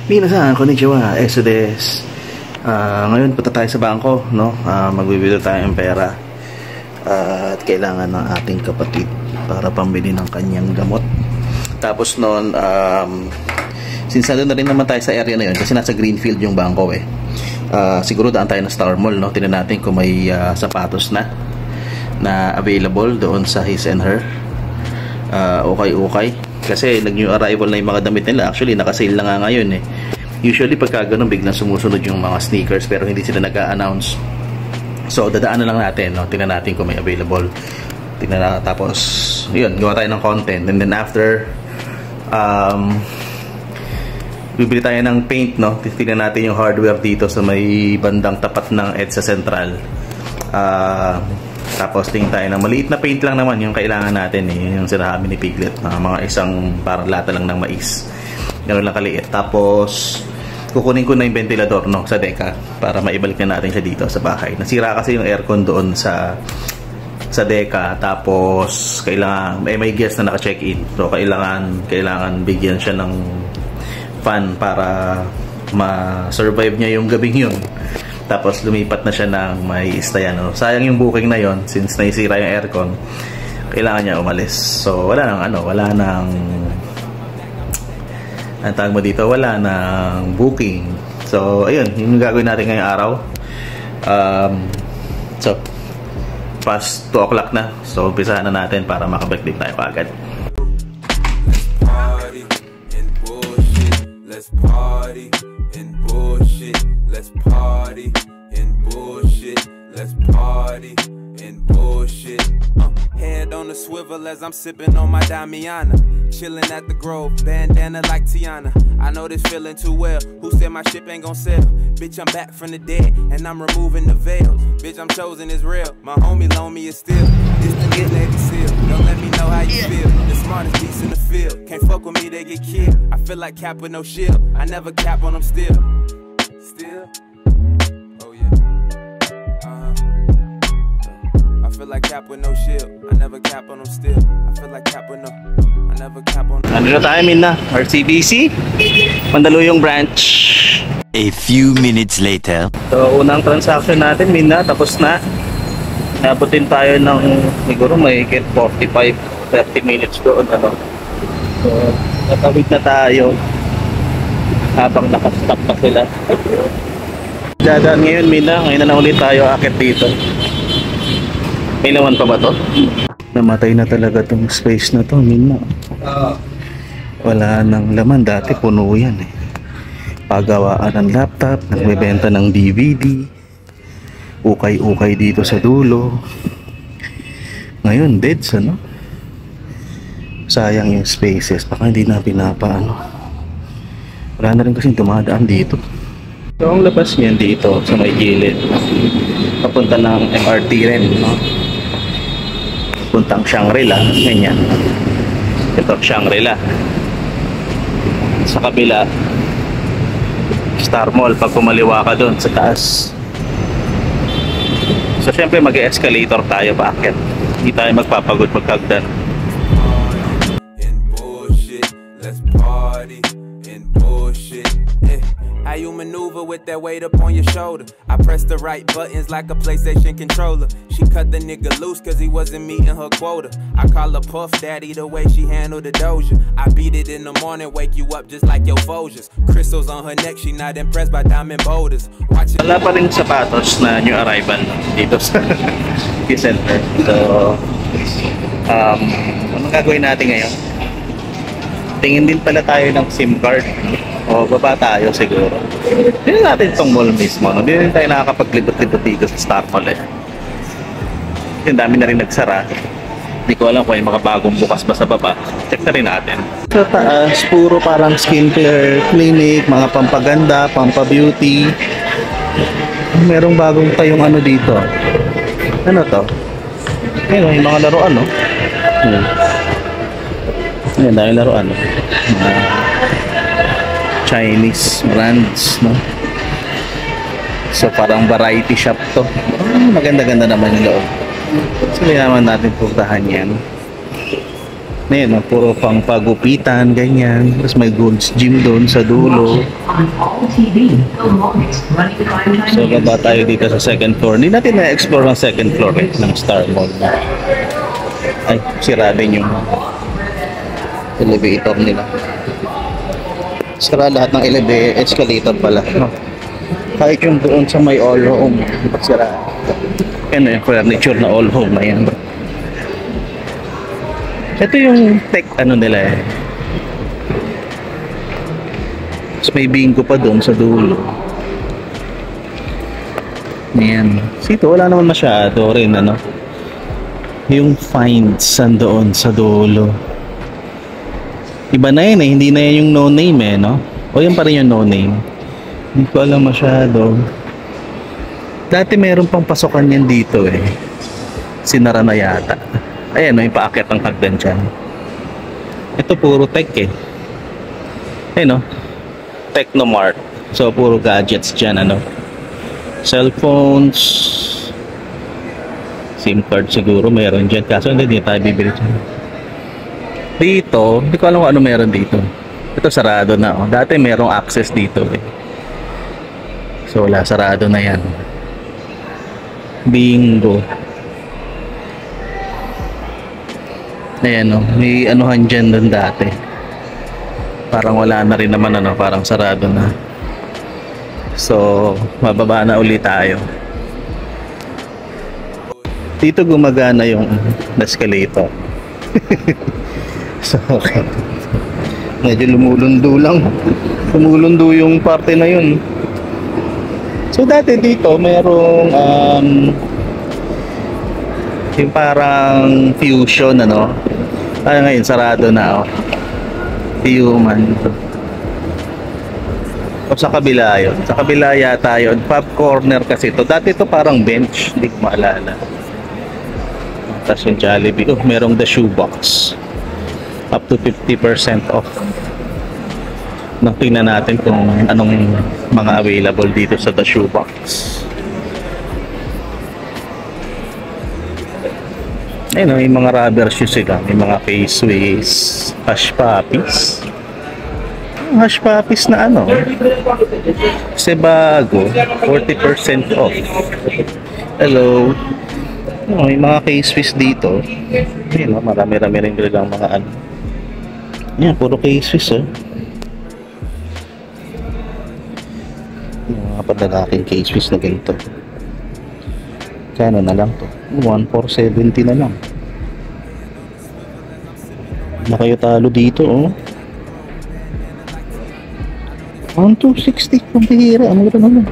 Minasan, konnichiwa, Exodus. Ngayon punta tayo sa bangko, no? Magbibili tayo ng pera. At kailangan ng ating kapatid para pambili ng kanyang gamot. Tapos noon, since nandun na rin naman tayo sa area na yun, kasi nasa Greenfield yung bangko eh. Siguro daan tayo ng Star Mall, no? Tingnan natin kung may sapatos na available doon sa His and Her. Okay. Kasi nag-new arrival na yung mga damit nila. Actually, naka-sale na nga ngayon eh. Usually, pagka ganun, biglang sumusunod yung mga sneakers, pero hindi sila nag-a-announce. So, dadaan na lang natin, no? Tingnan natin kung may available. Tingnan na, tapos, yun, gawa tayo ng content. And then after, bibili tayo ng paint, no? Tingnan natin yung hardware dito sa may bandang tapat ng EDSA Central. Tapos tingin tayo ng maliit na paint lang naman yung kailangan natin eh, yung sinabi ni Piglet, mga isang parang lata lang ng mais, gano'n lang kaliit. Tapos kukunin ko na yung ventilador, no, sa Deca para maibalik na natin siya dito sa bahay. Nasira kasi yung aircon doon sa Deca, tapos kailangan may guest na naka-check-in, so kailangan bigyan siya ng fan para ma-survive niya yung gabing yun. Tapos lumipat na siya ng may istayan, no? Sayang yung booking na yon since naisira yung aircon. Kailangan niya umalis. So wala nang ang tawag mo dito, wala nang booking. So ayun, yung gagawin natin ngayong araw. So past 2 o'clock na. So umpisahan na natin para makabalik din tayo kaagad. Let's party and bullshit. Let's party and bullshit. Let's party and bullshit. Head on the swivel as I'm sipping on my Damiana. Chilling at the Grove, bandana like Tiana. I know this feeling too well. Who said my ship ain't gon' sell? Bitch, I'm back from the dead and I'm removing the veils. Bitch, I'm chosen, it's real. My homie loan me is still. This the good Navy SEAL. Don't let me know how you feel. The smartest beats in the field. Can't fuck with me, they get killed. I feel like Cap with no shield. I never cap on them still. Still? Oh yeah. I feel like Cap with no shield. I never cap on them still. I feel like Cap with no. I never cap on them. Ano na tayo, Mina? RCBC? Mandaluyong branch. A few minutes later. So, unang transaction natin, Mina, tapos na. Nabutin tayo ng siguro may 45-30 minutes doon, ano. So, natawid na tayo habang nakastop pa sila. Dadaan ngayon, Mina. Ngayon na ulit tayo akit dito. May laman pa ba to? Namatay na talaga tong space na to, Mina. Wala nang laman. Dati puno yan eh. Pagawaan ng laptop, nagbebenta ng DVD, ukay-ukay dito sa dulo. Ngayon, deads, ano? Sayang yung spaces. Baka hindi na pinapaano. Wala na rin kasing dumadaan dito. So, ang labas niyan dito sa may gilid. Papunta ng MRT rin, no? Puntang Shangri-La, ganyan. Ito, Shangri-La. Sa kabila, Star Mall, pag kumaliwa ka doon sa taas. So, syempre mag-escalator tayo paakyat. Hindi tayo magpapagod magkagdan. Let's party and bullshit. How you maneuver with that weight up on your shoulder? I press the right buttons like a PlayStation controller. She cut the nigga loose cause he wasn't meeting her quota. I call her Puff Daddy the way she handled the doja. I beat it in the morning, wake you up just like your Folgers. Crystals on her neck, she not impressed by diamond boulders. Wala pa rin sapatos na new arrival dito sa center. So, ano gagawin natin ngayon? Tingin din pala tayo ng SIM card. O, baba tayo siguro. Hindi natin itong mall mismo. Hindi rin tayo nakakapaglibot-libot dito sa Star Mall eh. Yung dami na rin nagsara. Hindi ko alam kung yung mga bagong bukas ba sa baba. Check na rin natin. Sa taas, puro parang skincare clinic, mga pampaganda, pampabeauty. Merong bagong tayong ano dito. Ano to? Ayun, yung mga laruan, no? Ayun, dahil laruan, no? Chinese brands, no? So parang variety shop to. Maganda-ganda naman yung loob. So naman natin puntahan yan. Ayan, puro pang pagupitan, ganyan. Tapos may Gold's Gym doon sa dulo. On all TV, the longest running primetime So, news baba tayo dito sa second floor. Hindi natin na-explore ang second floor ng Star Mall. Ay, sira din yung elevator nila. Sira lahat ng escalator pala. No? Kahit yung doon sa may all home, sira. Yan yung furniture na all home na yan. Ito yung tech ano nila eh. Tapos may bingo pa doon sa dulo. Ayan. Dito wala naman masyado rin ano. Yung finds doon sa dulo. Iba na yun eh. Hindi na yan yung no name eh no. O yan pa rin yung no name. Hindi ko alam masyado. Dati meron pang pasokan yan dito eh. Sinara na yata. Ayan, may paakyat ang hagdan dyan. Ito puro tech eh. Ayan o. Technomart. So, puro gadgets dyan, ano. Cellphones. SIM card siguro meron dyan. Kaso hindi tayo bibili dyan. Dito, hindi ko alam kung ano meron dito. Ito sarado na oh. Dati merong access dito eh. So, wala. Sarado na yan. Bingo. Ayan o, may anuhan dyan doon dati. Parang wala na rin naman ano, parang sarado na. So, mababa na ulit tayo. Dito gumagana yung escalator. So, okay. Medyo lumulundo lang. Lumulundo yung parte na yun. So, dati dito merong yung parang fusion ano. Ay ngayon sarado na oh. Human. O sa kabila yun. Sa kabila yata yun. Pub corner kasi ito. Dati ito parang bench. Hindi ko maalala. Tapos yung Jollibee. Oh, merong the shoebox. Up to 50% off. Nang tingnan natin kung anong mga available dito sa the shoebox. Ayun, may mga rubber shoes sila. May mga K-Swiss, Hush Puppies. Hush Puppies na ano? Sebago, 40% off. Hello. Oh, may mga K-Swiss dito. Ayun, marami-rami rin lang mga ano. Yan, puro K-Swiss oh. Yung mga padalaking K-Swiss na ganito. Kano na lang to? 1,470 na lang. Na kayo talo dito oh. 1,260 kung bihira. Ano ito naman?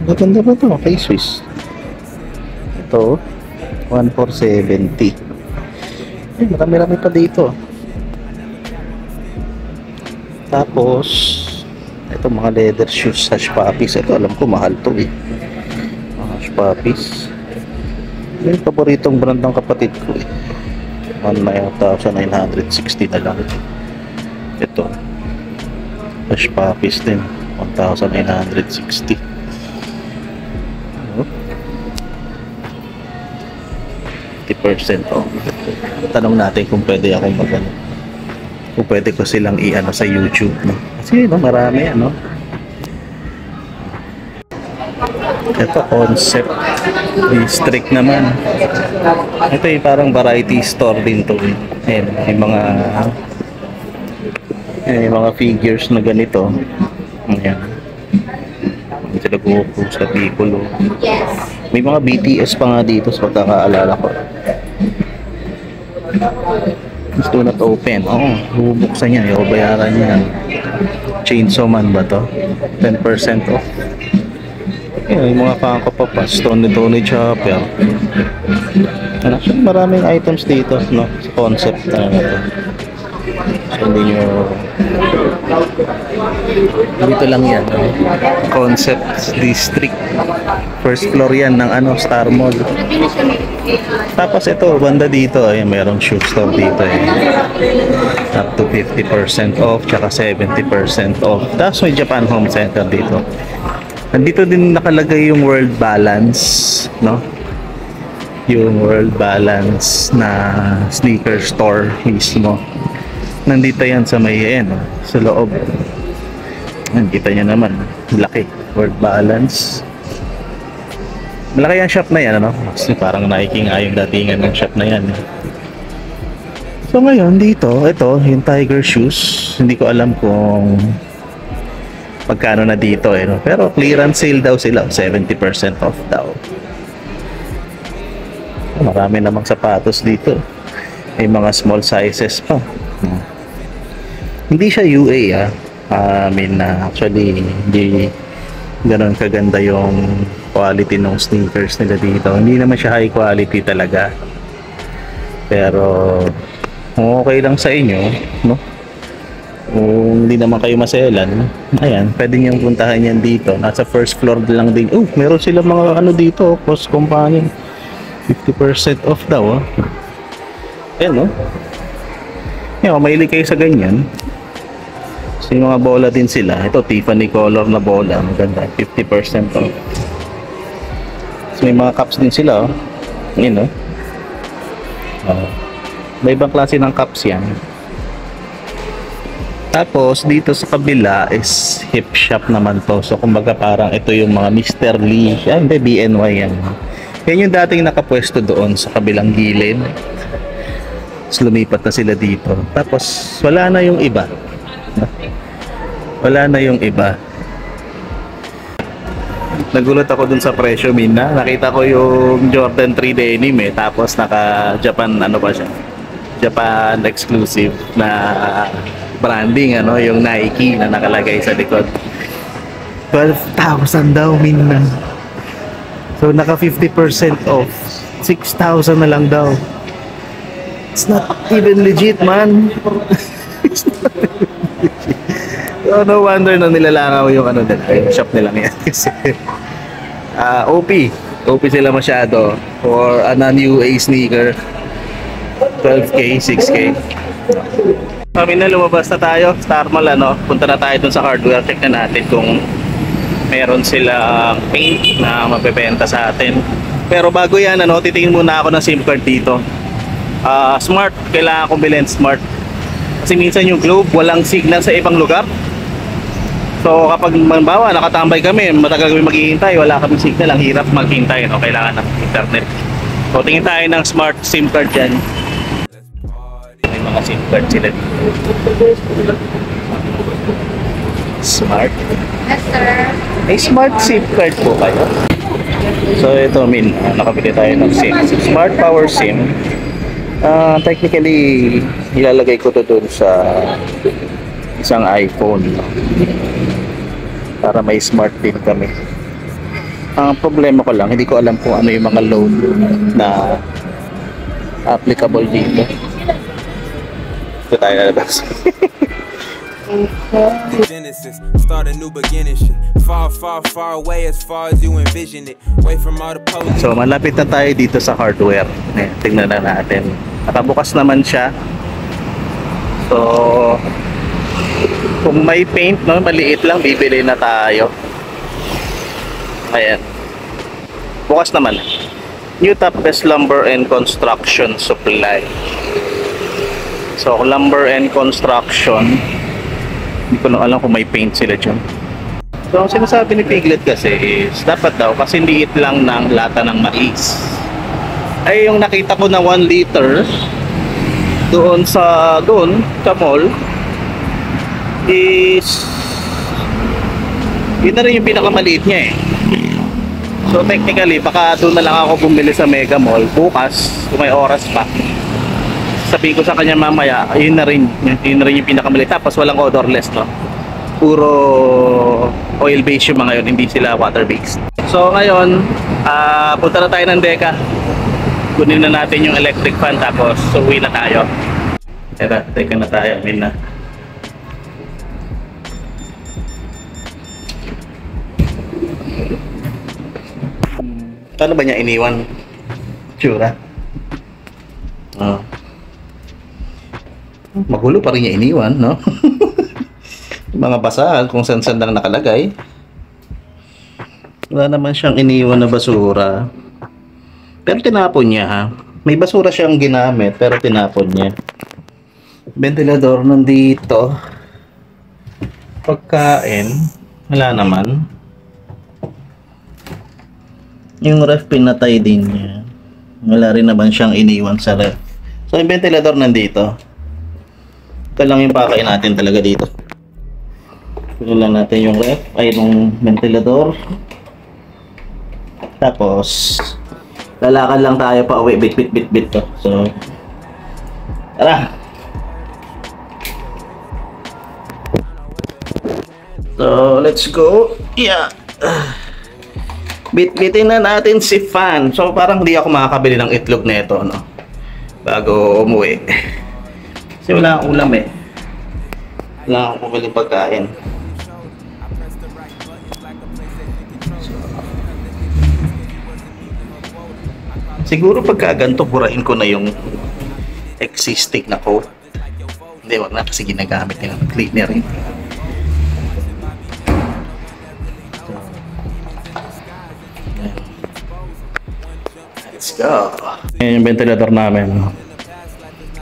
Ganda ba ito? Kay Swiss. Ito 1,470. Marami-rami pa dito. Tapos ito mga leather shoes, Hush Puppies. Ito alam ko mahal to eh. Hush Puppies. Yung paboritong brand ng kapatid ko eh. 1,960 na lang. Ito Hush Puppies din 1,960. 50% off. Tanong natin kung pwede akong magano. Kung pwede ko silang i-ano sa YouTube no? Kasi no, marami ano. Ito concept district naman. Ito yung parang variety store din to. Ayan, may mga figures na ganito. Ayan. Ito nag-uupo sa Piccolo. May mga BTS pa nga dito sa pagkakaalala ko. It's do not open. Oo, bubuksan yan. Bayaran yan. Chainsaw Man ba to? 10% off. Yung mga kakapapas. Tony Chopper. Actually, maraming items dito. No? Sa concept na ito. So, hindi nyo... Dito lang yan. No? Concept District. First floor yan ng ano, Star Mall. Tapos ito, banda dito, ay merong shoe store dito eh. Up to 50% off, tsaka 70% off. Tapos may Japan Home Center dito. Nandito din nakalagay yung World Balance, no? yung World Balance na sneaker store mismo. Nandito yan sa may sa loob. Kita nyo naman, laki. World Balance. Malaki ang shop na yan, ano? Kasi parang Nike nga yung datingan ng shop na yan. So ngayon dito, ito yung Tiger shoes. Hindi ko alam kung pagkano na dito no? Pero clearance sale daw sila, 70% off daw. Marami namang sapatos dito. May mga small sizes pa. Hindi siya UA actually hindi ganoon kaganda yung quality ng sneakers nila dito. Hindi naman siya high quality talaga. Pero okay lang sa inyo, no? Kung hindi naman kayo maselan, ayan, pwede niyong puntahan yan dito. Nasa first floor lang din. Meron sila mga dito, cost companion. 50% off daw, Ayan, no? Kung mahilig kayo sa ganyan. So, yung mga bola din sila. Ito, Tiffany color na bola. Maganda, 50% off. So, may mga cups din sila, Ayan, no? May ibang klase ng cups yan. Tapos, dito sa kabila is hip shop naman to. So, kumbaga parang ito yung mga Mr. Lee. Hindi, BNY yan. Yan yung dating nakapwesto doon sa kabilang gilid. Tapos lumipat na sila dito. Tapos wala na yung iba. Wala na yung iba. Nagulat ako dun sa presyo, Mina. Nakita ko yung Jordan 3 denim tapos naka Japan, ba siya? Japan exclusive na branding, yung Nike na nakalagay sa likod. 12,000 daw, Mina. So, naka 50% off. 6,000 na lang daw. It's not even legit, man. It's not even legit. So, no wonder na nilalangaw yung nila, yung shop nila yan. Kasi, OP sila masyado for a non-UA sneaker. 12K, 6K. Kami na, lumabas na tayo. Star Mall, Punta na tayo dun sa hardware. Check na natin kung meron silang paint na mabebenta sa atin. Pero bago yan, titingin muna ako ng SIM card dito. Smart, kailangan kong bilhin Smart. Kasi minsan yung Globe, walang signal sa ibang lugar. So kapag manbawa, nakatambay kami, matagal kami maghihintay, wala kaming signal, ang hirap maghintay, kailangan ng internet. So tingin tayo ng Smart SIM card dyan. May mga SIM card sila dito. Smart. Yes, sir. May Smart SIM card po kayo. So ito, nakabili tayo ng SIM. Smart Power SIM. Technically, ilalagay ko to doon sa isang iPhone para may smart din kami. Ang problema ko lang, hindi ko alam kung ano yung mga load na applicable dito. Ito tayo lalabas. Genesis, start a new beginning shit. Far, far, far away as far as you envision it. Away from all the police. So malapit na tayo dito sa hardware. Tingnan na natin. Nakabukas naman siya. So kung may paint, maliit lang, bibili na tayo. Ayan. Bukas naman. New Top Best Lumber and Construction Supply. So lumber and construction, hindi ko lang alam kung may paint sila dyan. So ang sinasabi ni Piglet kasi is dapat daw kasi liit lang ng lata ng mais. Ay yung nakita ko na 1 liter doon sa mall is yun na rin yung pinakamaliit niya So technically baka doon na lang ako bumili sa Mega Mall bukas kung may oras pa. Sabihin ko sa kanya mamaya, yun na rin yung pinakamaliit. Tapos walang odorless, puro oil based yung mga yun, hindi sila water based. So ngayon, punta na tayo ng Deca. Kunin na natin yung electric fan tapos uwi na tayo. Teka na tayo, na. Paano ba niya iniwan? Tsura? Magulo pa rin niya iniwan, no? Mga basal kung saan-saan lang nakalagay. Wala naman siyang iniwan na basura. Pero tinapon niya ha. May basura siyang ginamit pero tinapon niya. Ventilador nandito. Pagkain, wala naman. Yung ref pinatay din niya. Wala rin naman siyang iniwan sa ref. So yung ventilador nandito. Ito lang yung pakain natin talaga dito. Pili lang natin yung ref, ay yung ventilador. Tapos lalakad lang tayo pa uwi, bit to. So tara. So let's go. Yeah. Bitbitin na natin si Fan. So parang hindi ako makakabili ng itlog nito, no? Bago umuwi. Kasi wala akong ulam eh. Wala akong pumili pagkain. Siguro pagka ganito, burahin ko na yung existing na coat. Hindi, wag na kasi ginagamit yung cleaner eh. Let's go. Ayan yung ventilator namin.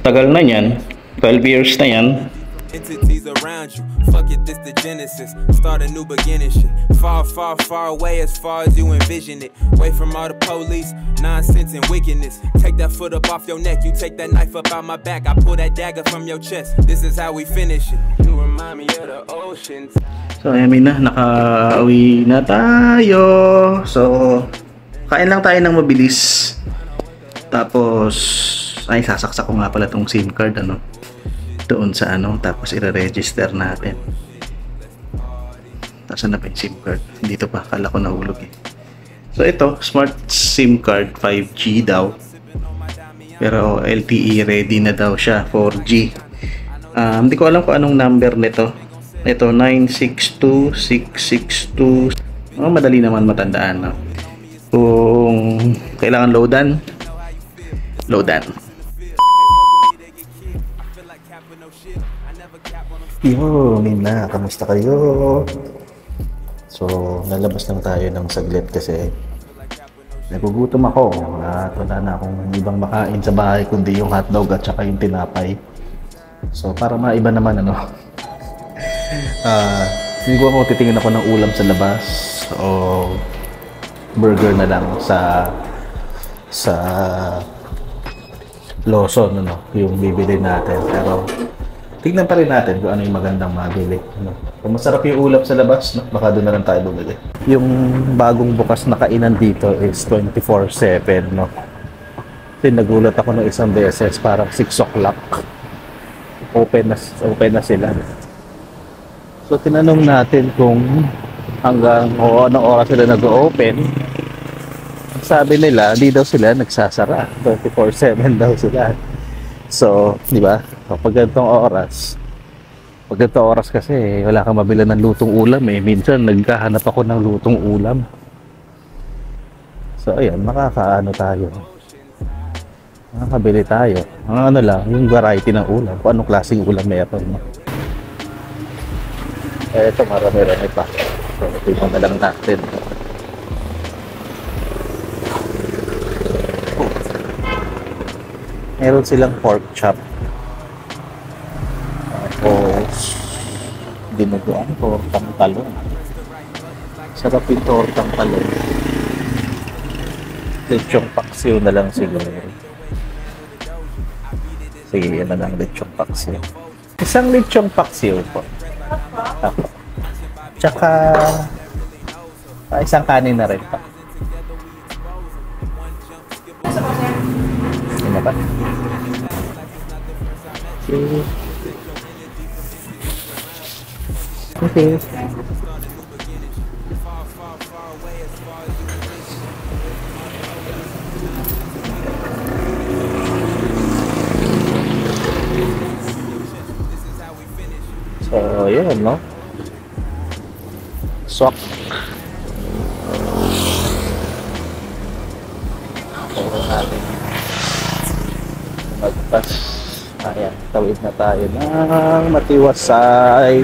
Tagal na yan. 12 years na yan. Entities around you. Fuck it, this the genesis. Start a new beginning shit. Far, far, far away as far as you envision it. Away from all the police, nonsense and wickedness. Take that foot up off your neck. You take that knife up out my back. I pull that dagger from your chest. This is how we finish it. You remind me of the oceans. So ayan na, nakauwi na tayo. So kain lang tayo ng mabilis. Tapos ay sasaksak ko nga pala tong SIM card ano. Doon sa ano, tapos i-register natin. Nasaan na pa yung SIM card? Dito pa, kala ko nahulog eh. So ito, smart SIM card 5G daw. Pero LTE ready na daw siya, 4G. Hindi ko alam kung anong number nito. Ito 962662. Madali naman matandaan, no? Kung kailangan loadan. Yo, Mina, kamusta kayo? So, lalabas lang tayo ng saglit kasi nagugutom ako. Wala na akong ibang makain sa bahay kundi yung hotdog at saka yung tinapay. So, para maiba naman ano. Siguro ako titingin ako ng ulam sa labas o burger na lang sa Lawson ano, yung bibili natin. Pero tignan pa rin natin kung ano yung magandang mabili. No? Kung masarap yung ulam sa labas, no? Baka doon na lang tayo bumili. Yung bagong bukas na kainan dito is 24/7. No? Kasi nagulat ako ng isang beses, parang 6 o'clock. Open na sila. So tinanong natin kung hanggang anong oras sila nag-open. Sabi nila, di daw sila nagsasara. 24/7 daw sila. So, di ba? Pag ganitong oras kasi wala kang mabila ng lutong ulam eh. Minsan naghahanap ako ng lutong ulam. So ayan, makakaano tayo. Makakabili tayo. Ang ano lang, yung variety ng ulam. Kung anong klaseng ulam meron. No? Ito marami-rami pa. So tingnan na lang natin. Meron silang pork chop. Tapos dinuguan tortang talong. Sarap yung tortang talong. Lechong paksiw na lang siguro. Sige, yan na lang lechong paksiw. Isang lechong paksiw po. Ako. Tsaka isang kanin na rin pa. Ano ba? Okay. So, yun, no? Swak. Puro natin. Magpas. Ayan, tawid na tayo ng Matiwasay.